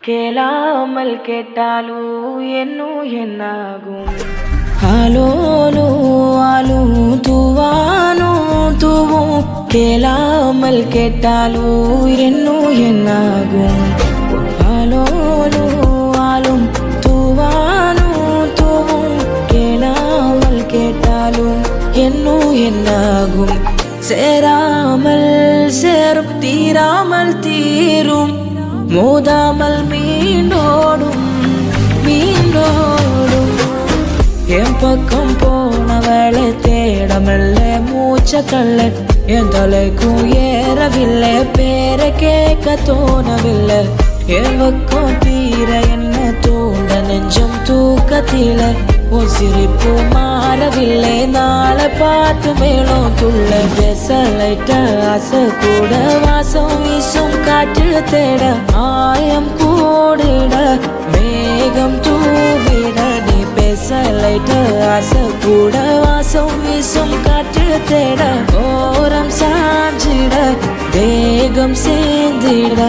கேளாமல் கேட்டாலும் என்னும் என்னாகும். ஆலோலோ ஆலும் தூவானும் தூவும் கேளாமல் கேட்டாலும் என்னும் என்னாகும். ஆலோலோ ஆலும் தூவானும் தூவும் கேளாமல் கேட்டாலும் என்னும் என்னாகும். சேராமல் சேரும் தீராமல் தீரும் மோதாமல் மீண்டோடும் மீண்டோடும். என் பக்கம் போனவளை தேடமில்ல மூச்சக்கல்ல என் தலைக்கும் ஏறவில்லை பேரை கேட்க தோணவில்லை. என் பக்கம் தீர என்ன தூண்ட நெஞ்சம் தூக்கத்தில உன் சிரிப்பு மாறவில்லை நாளை பார்த்து மேலும் துள்ள பேசலைட்ட ஆசை கூட வாசம் வீசும் காற்று தேட ஆயம் கூடிட மேகம் தூவிட நீ பேசலைட்ட ஆசை கூட வாசம் வீசும் காற்று தேட ஓரம் சாஞ்சிட தேகம் சேர்ந்திட